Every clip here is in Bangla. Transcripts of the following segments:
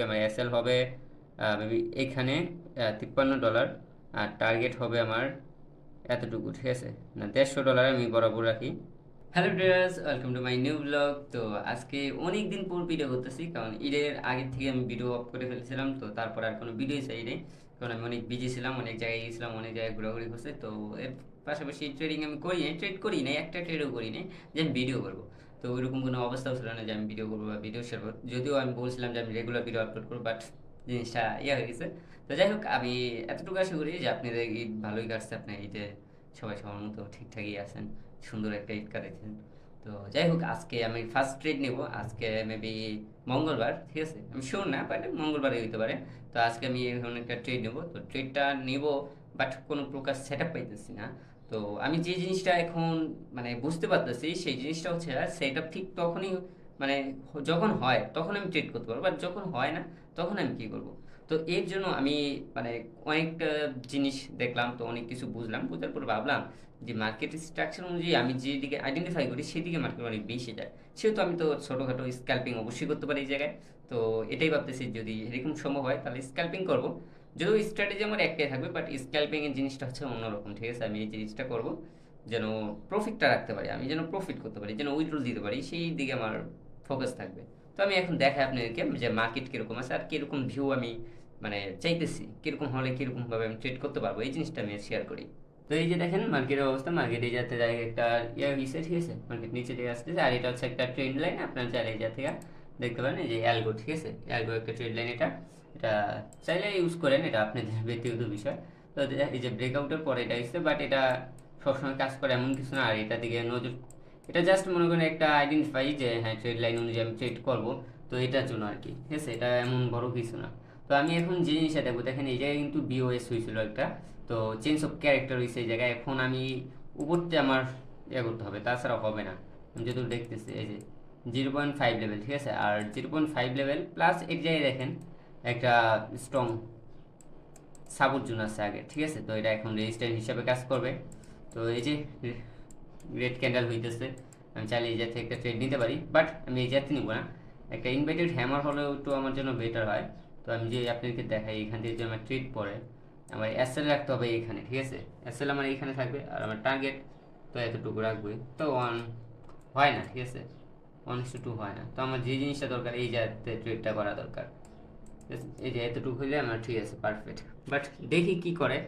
আমার এসএল হবে মেবি এখানে $53, আর টার্গেট হবে আমার এতটুকু, ঠিক আছে, না $150 আমি বরাবর রাখি। Hello dears, welcome to my new blog. তো আজকে অনেক দিন পর ভিডিও করতেছি, কারণ ঈদের আগে থেকে আমি ভিডিও অফ করে ফেলেছিলাম। তো তারপর আর কোনো ভিডিও চাই নেই, কারণ আমি অনেক বিজি ছিলাম, অনেক জায়গায় গেছিলাম, অনেক জায়গায় ঘোরাঘুরি করছে। তো এর পাশাপাশি ট্রেডিং আমি করি নাই, ট্রেড করি নাই, একটা ট্রেডও করি নাই যে আমি ভিডিও করবো। তো ওইরকম কোনো অবস্থাও ছিল না যে আমি ভিডিও করবো বা ভিডিও শেয়ার করবো, যদিও আমি বলছিলাম যে আমি রেগুলার ভিডিও আপলোড করবো, বাট জিনিসটা হয়ে গেছে। তো যাই হোক, আমি এতটুকু আশা করি যে আপনাদের ঈদ ভালোই কাটছে, আপনার ঈদে সবাই সবার মতো ঠিকঠাকই আছেন, সুন্দর একটা ঈদ কাটাইছেন। তো যাই হোক, আজকে আমি ফার্স্ট ট্রেড নেব। আজকে মেবি মঙ্গলবার, ঠিক আছে, আমি শিওর না, বাট মঙ্গলবারই হইতে পারে। তো আজকে আমি এখন একটা ট্রেড নেব, তো ট্রেডটা নেব, বাট কোনো প্রকার সেট আপ পাইতেছি না। তো আমি যে জিনিসটা এখন মানে বুঝতে পারতেছি, সেই জিনিসটা হচ্ছে সেট আপ ঠিক তখনই মানে যখন হয় তখন আমি ট্রেড করতে পারবো, বাট যখন হয় না তখন আমি কী করবো। তো এর জন্য আমি মানে অনেকটা জিনিস দেখলাম, তো অনেক কিছু বুঝলাম, বুঝার পর ভাবলাম যে মার্কেট স্ট্রাকচার অনুযায়ী আমি যেদিকে আইডেন্টিফাই করি সেদিকে মার্কেট অনেক বেশি যায়। সেহেতু আমি তো ছোটোখাটো স্ক্যাল্পিং অবশ্যই করতে পারি এই জায়গায়। তো এটাই ভাবতেছি, যদি এরকম সম্ভব হয় তাহলে স্ক্যাল্পিং করব। যদিও স্ট্র্যাটেজি আমার একটাই থাকবে, বাট স্ক্যাল্পিংয়ের জিনিসটা হচ্ছে অন্যরকম, ঠিক আছে। আমি এই জিনিসটা করব যেন প্রফিটটা রাখতে পারি, আমি যেন প্রফিট করতে পারি, যেন উইথড্রল দিতে পারি, সেই দিকে আমার ফোকাস থাকবে। তো আমি এখন দেখাই আপনাদেরকে যে মার্কেট কীরকম আছে আর কীরকম ভিউ আমি মানে চাইতেছি, কীরকম হলে কীরকমভাবে আমি ট্রেড করতে পারবো, এই জিনিসটা আমি শেয়ার করি। তো এই যে দেখেন মার্কেটের অবস্থা, মার্কেট এই যাতে যায় একটা হয়েছে, ঠিক আছে, মার্কেট নিচে থেকে আসতেছে, আর এটা হচ্ছে একটা ট্রেন্ড লাইন। আপনার চাইলে এই থেকে দেখতে পারেন, এই যে অ্যালগো, ঠিক আছে, অ্যালগো একটা ট্রেড লাইন। এটা এটা চাইলে ইউজ করেন, এটা আপনাদের ব্যক্তিগত বিষয়। তো এই যে ব্রেকআউটের পরে এটা এসছে, বাট এটা সবসময় কাজ করে এমন কিছু না। আর এটা দিকে নজর, এটা জাস্ট মনে করেন একটা আইডেন্টিফাই যে হ্যাঁ ট্রেড লাইন অনুযায়ী আমি ট্রেড করবো, তো এটার জন্য আর কি, ঠিক আছে, এটা এমন বড় কিছু না। তো আমি এখন যে জিনিসটা দেখবো, দেখেন এই জায়গায় কিন্তু বিওএস হয়েছিল একটা, তো চেঞ্জ অফ ক্যারেক্টার হয়েছে এই জায়গায়। এখন আমি উপরতে আমার করতে হবে, তাছাড়া হবে না। আমি যতদূর দেখতেছি এই যে 0.5 লেভেল, ঠিক আছে, আর 0.5 লেভেল প্লাস এর জায়গায় দেখেন একটা স্ট্রং সাপোর্ট জোন আছে আগে, ঠিক আছে। তো এটা এখন রেজিস্ট্যান্ট হিসাবে কাজ করবে। তো এই যে রেড ক্যান্ডেল হইতেছে, আমি চাইলে এই জায়গা থেকে একটা ট্রেড নিতে পারি, বাট আমি এই জায়গাতে নিব না। একটা ইনভাইটেড হ্যামার হলেও একটু আমার জন্য বেটার হয়। তো আমি যে আপনাদেরকে দেখাই, এখান থেকে যে আমার ট্রেড পড়ে, আমার এসএল রাখতে হবে এখানে, ঠিক আছে। এসএল আমার এইখানে থাকবে, আর আমার টার্গেট তো এতটুকু রাখবে। তো ওয়ান হয় না, ঠিক আছে, 1:2 হয় না। তো আমার যে জিনিসটা দরকার, এই জায়গাতে ট্রেডটা করা দরকার। এই যে এতটুকু হইলে আমার ঠিক আছে, পারফেক্ট। বাট দেখি কি করে,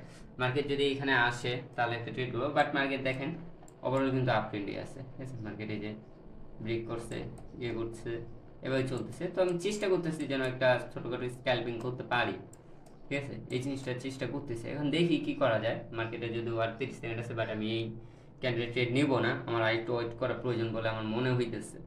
মার্কেট যদি এখানে আসে তাহলে একটা ট্রেড করবো। বাট মার্কেট দেখেন ওভারঅল কিন্তু আপ ট্রেন্ডই আছে, ঠিক আছে। মার্কেট এই যে ব্রেক করছে, করছে, এভাবে চলতেছে। তো আমি চেষ্টা করতেছি যেন একটা ছোটোখাটো স্ক্যাল্পিং করতে পারি, ঠিক আছে, এই জিনিসটা চেষ্টা করতেছি। এখন দেখি কি করা যায়। মার্কেটে যদি আর 30 সেকেন্ড আছে, বাট আমি এই ক্যান্ডিডেট ট্রেড নিব না, আমার আরেকটু ওয়েট করা প্রয়োজন বলে আমার মনে হইতেছে।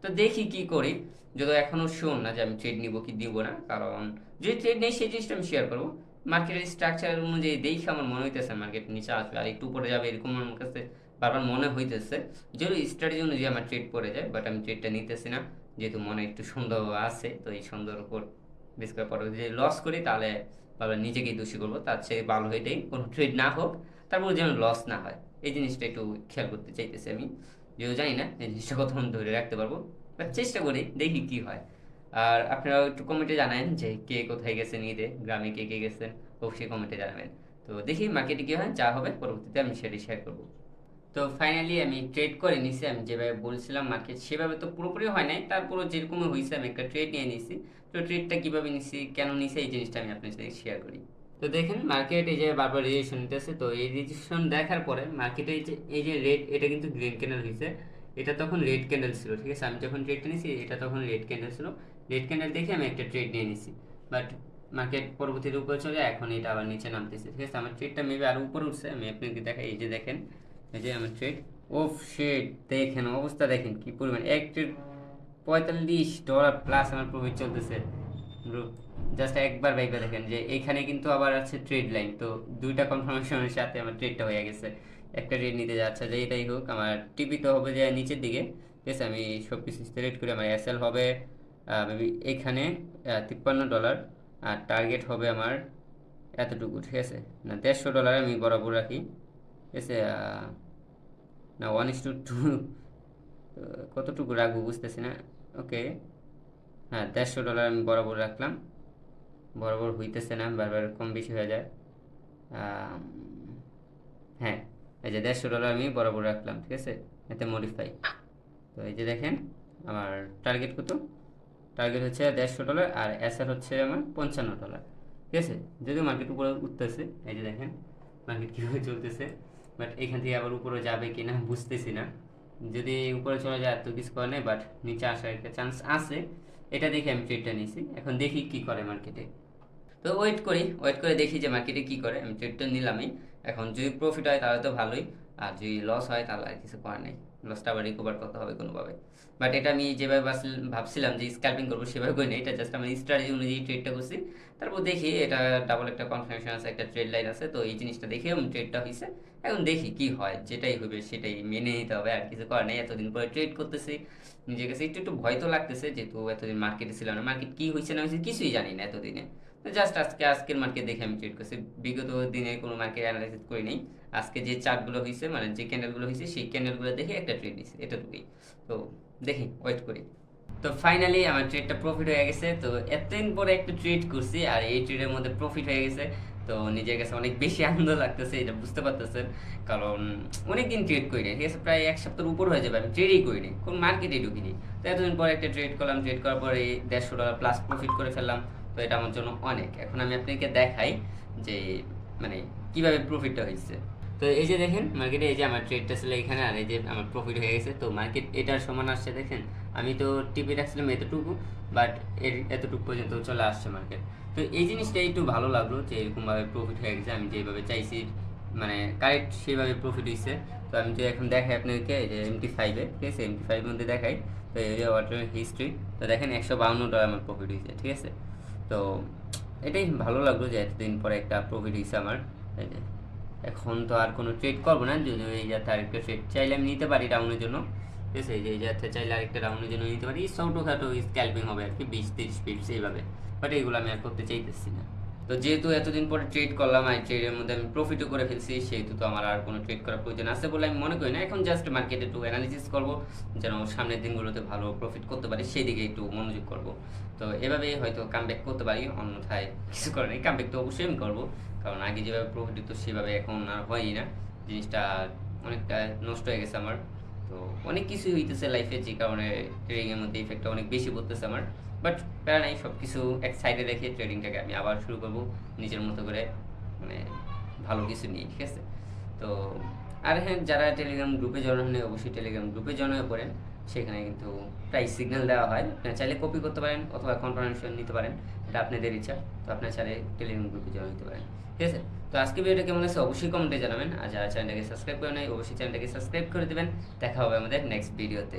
তো দেখি কি করি, যদি এখনও শিওর না যে আমি ট্রেড নিব কি দিব না, কারণ যদি ট্রেড নেই সেই জিনিসটা আমি শেয়ার করবো। মার্কেটের স্ট্রাকচার অনুযায়ী দেখে আমার মনে হইতেছে মার্কেট নিচে আসবে আর একটু উপরে যাবে, এরকম আমার কাছে বারবার মনে হইতেছে। যদি স্ট্র্যাটেজি অনুযায়ী আমার ট্রেড পড়ে যায়, বাট আমি ট্রেডটা নিতেছি না, যেহেতু মনে একটু সন্দেহ আছে। তো এই সন্দেহের উপর বেশ করে পরে যদি লস করি তাহলে ভাবলাম নিজেকেই দোষী করবো, তার চেয়ে ভালো এটাই কোনো ট্রেড না হোক, তারপর যেন লস না হয়, এই জিনিসটা একটু খেয়াল করতে চাইতেছি আমি। যেহেতু জানি না এই জিনিসটা কতক্ষণ ধরে রাখতে পারবো, বাট চেষ্টা করি, দেখি কি হয়। আর আপনারা একটু কমেন্টে জানাবেন যে কে কোথায় গেছেন ঈদে, গ্রামে কে কে গেছেন, অবশ্যই কমেন্টে জানাবেন। তো দেখি মার্কেটে কী হয়, যা হবে পরবর্তীতে আমি সেটাই শেয়ার করবো। তো ফাইনালি আমি ট্রেড করে নিছি, আমি যেভাবে বলছিলাম মার্কেট সেভাবে তো পুরোপুরি হয় নাই, তারপরও যেরকম হয়েছে আমি একটা ট্রেড নিয়ে নিছি। তো ট্রেডটা কীভাবে নিছি, কেন নিছি, এই জিনিসটা আমি আপনার সাথে শেয়ার করি। তো দেখেন মার্কেট এই যে বারবার রিজেকশন নিতেছে, তো এই রিজেকশন দেখার পরে মার্কেটে এই যে রেড, এটা কিন্তু গ্রিন ক্যান্ডেল হয়েছে, এটা তখন রেড ক্যান্ডেল ছিল, ঠিক আছে। আমি যখন ট্রেডটা নিছি এটা তখন রেড ক্যান্ডেল ছিল, রেড ক্যান্ডেল দেখে আমি একটা ট্রেড নিয়ে নিছি। বাট মার্কেট পরবর্তীতে উপরে চলে, এখন এটা আবার নিচে নামতেছে, ঠিক আছে। আমার ট্রেডটা মেবি আরও উপরে উঠছে, আমি আপনাকে দেখাই, এই যে দেখেন এই যে আমার ট্রেড, ওফ শেড, দেখেন অবস্থা, দেখেন কি পরিমাণ, এক ট্রেড $45 প্লাস আমার প্রফিট চলতেছে। জাস্ট একবার ভাইবা দেখেন যে এখানে কিন্তু আবার আছে ট্রেড লাইন, তো দুইটা কনফার্মেশনের সাথে আমার ট্রেডটা হয়ে গেছে। একটা ট্রেড নিতে যাচ্ছে, যে এটাই হোক আমার টিপি তো হবে যে নিচের দিকে, ঠিক আছে। আমি সব কিছু সিলেক্ট করে আমার এসএল হবে মেবি এখানে $53, আর টার্গেট হবে আমার এতটুকু, ঠিক আছে, না $150 আমি বরাবর রাখি, ঠিক আছে। না 1:2 কতটুকু রাখবো বুঝতেছি না। ওকে, হ্যাঁ $150 আমি বরাবর রাখলাম। বরাবর হইতেছে না, বারবার কম বেশি হয়ে যায়। হ্যাঁ, এই যে $150 আমি বরাবর রাখলাম, ঠিক আছে, এতে মডিফাই। তো এই যে দেখেন আমার টার্গেট কত, টার্গেট হচ্ছে $150 আর এসআর হচ্ছে আমার $55, ঠিক আছে। যদিও মার্কেট উপরে উঠতেছে, এই যে দেখেন মার্কেট কীভাবে চলতেছে, বাট এখান থেকে আবার উপরে যাবে কি না বুঝতেছি না। যদি উপরে চলে যায় তো কিছু করে নেই, বাট নিচে আসার একটা চান্স আছে, এটা দেখে আমি ট্রেডটা নিয়েছি। এখন দেখি কি করে মার্কেটে। তো ওয়েট করে দেখি যে মার্কেটে কী করে। আমি ট্রেড তো নিলামই, এখন যদি প্রফিট হয় তাহলে তো ভালোই, আর যদি লস হয় তাহলে আর কিছু করার নেই, লসটা আবার রিকভার করতে হবে কোনোভাবে। বাট এটা আমি যেভাবে ভাবছিলাম যে স্ক্যাল্পিং করবো সেভাবে করি না, এটা জাস্ট আমি স্ট্র্যাটেজি অনুযায়ী ট্রেডটা করছি। তারপর দেখি এটা ডাবল একটা কনফার্মেশন আছে, একটা ট্রেড লাইন আছে, তো এই জিনিসটা দেখে আমি ট্রেডটা হয়েছে। এখন দেখি কি হয়, যেটাই হবে সেটাই মেনে নিতে হবে, আর কিছু করার নেই। এতদিন পরে ট্রেড করতেছি, নিজের কাছে একটু একটু ভয় তো লাগতেছে, যেহেতু এতদিন মার্কেটে ছিলাম না, মার্কেট কী হয়েছে না হয়েছে কিছুই জানি না এতদিনে। জাস্ট আজকের মার্কেট দেখে আমি ট্রেড করছি, বিগত দিনে কোনো মার্কেট অ্যানালাইসিস করি নাই। আজকে যে চার্টগুলো হয়েছে, মানে যে ক্যান্ডেলগুলো হয়েছে সেই ক্যান্ডেলগুলো দেখে একটা ট্রেড নিয়েছি, এতটুকুই। তো দেখি, ওয়েট করি। তো ফাইনালি আমার ট্রেডটা প্রফিট হয়ে গেছে। তো এতদিন পরে একটা ট্রেড করছি আর এই ট্রেডের মধ্যে প্রফিট হয়ে গেছে, তো নিজের কাছে অনেক বেশি আনন্দ লাগতেছে, এটা বুঝতে পারতেছেন। কারণ অনেক দিন ট্রেড করি না, ঠিক আছে, প্রায় এক সপ্তাহের উপর হয়ে যাবে আমি ট্রেডই করিনি, কোন মার্কেটে ঢুকিনি। তো এতদিন পরে একটা ট্রেড করলাম, ট্রেড করার পরে $150 প্লাস প্রফিট করে ফেললাম। তো এটা আমার জন্য অনেক। এখন আমি আপনাকে দেখাই যে মানে কিভাবে প্রফিটটা হয়েছে। তো এই যে দেখেন মার্কেটে, এই যে আমার ট্রেডটা ছিল এখানে, আর এই যে আমার প্রফিট হয়ে গেছে। তো মার্কেট এটার সমান আসছে দেখেন, আমি তো টিপে রাখছিলাম এতটুকু, বাট এতটুকু পর্যন্ত চলে আসছে মার্কেট। তো এই জিনিসটা একটু ভালো লাগলো যে এরকমভাবে প্রফিট হয়ে গেছে, আমি যেভাবে চাইছি মানে কারেক্ট সেভাবে প্রফিট হয়েছে। তো আমি তো এখন দেখাই আপনাদেরকে, এই যে MT5-এ, ঠিক আছে, MT5-এর মধ্যে দেখাই। তো এই যে ওয়াটার হিস্ট্রি, তো দেখেন $152 আমার প্রফিট হয়েছে, ঠিক আছে। তো এটাই ভালো লাগলো যে এতদিন পরে একটা প্রফিট হয়েছে আমার। এই যে এখন তো আর কোনো ট্রেড করবো না, যদি এই যাতে আরেকটা ট্রেড চাইলে আমি নিতে পারি রাউন্ডের জন্য, ঠিক আছে, এই যাতে চাইলে আরেকটা রাউন্ডের জন্য নিতে পারি, ছোটোখাটো স্ক্যাল্পিং হবে আর কি, 20-30 পিপস এইভাবে। বাট এইগুলো আমি আর করতে চাইতেছি না। তো যেহেতু এতদিন পরে ট্রেড করলাম আর ট্রেডের মধ্যে আমি প্রফিটও করে ফেলছি, সেহেতু তো আমার আর কোনো ট্রেড করার প্রয়োজন আছে বলে আমি মনে করি না। এখন জাস্ট মার্কেটে একটু অ্যানালিসিস করবো, যেন সামনের দিনগুলোতে ভালো প্রফিট করতে পারি, সেই দিকে একটু মনোযোগ করব। তো এভাবেই হয়তো কামব্যাক করতে পারি, অন্যথায় কিছু করে নেই। কামব্যাক তো অবশ্যই আমি করবো, কারণ আগে যেভাবে প্রফিট হতো সেভাবে এখন আর হয়ই না, জিনিসটা অনেকটা নষ্ট হয়ে গেছে আমার। তো অনেক কিছুই হইতেছে লাইফে, যে কারণে ট্রেডিংয়ের মধ্যে ইফেক্টটা অনেক বেশি পড়তেছে আমার। বাট প্যারা নাই, সব কিছু এক সাইডে রেখে ট্রেডিংটাকে আমি আবার শুরু করব নিজের মতো করে, মানে ভালো কিছু নিয়ে, ঠিক আছে। তো আর হ্যাঁ, যারা টেলিগ্রাম গ্রুপে জয়েন হন অবশ্যই টেলিগ্রাম গ্রুপে জয়েন হয়ে পড়েন, সেখানে কিন্তু প্রায় সিগন্যাল দেওয়া হয়, আপনারা চাইলে কপি করতে পারেন অথবা কনফার্মেশন নিতে পারেন, এটা আপনাদের ইচ্ছা। তো আপনারা চাইলে টেলিগ্রাম গ্রুপে জয়েন হতে পারেন, ঠিক আছে। তো আজকে ভিডিওটা কেমন আছে অবশ্যই কমেন্টে জানাবেন, আর যারা চ্যানেলটাকে সাবস্ক্রাইব করে নেয় অবশ্যই চ্যানেলটাকে সাবস্ক্রাইব করে দেবেন। দেখা হবে আমাদের নেক্সট ভিডিওতে।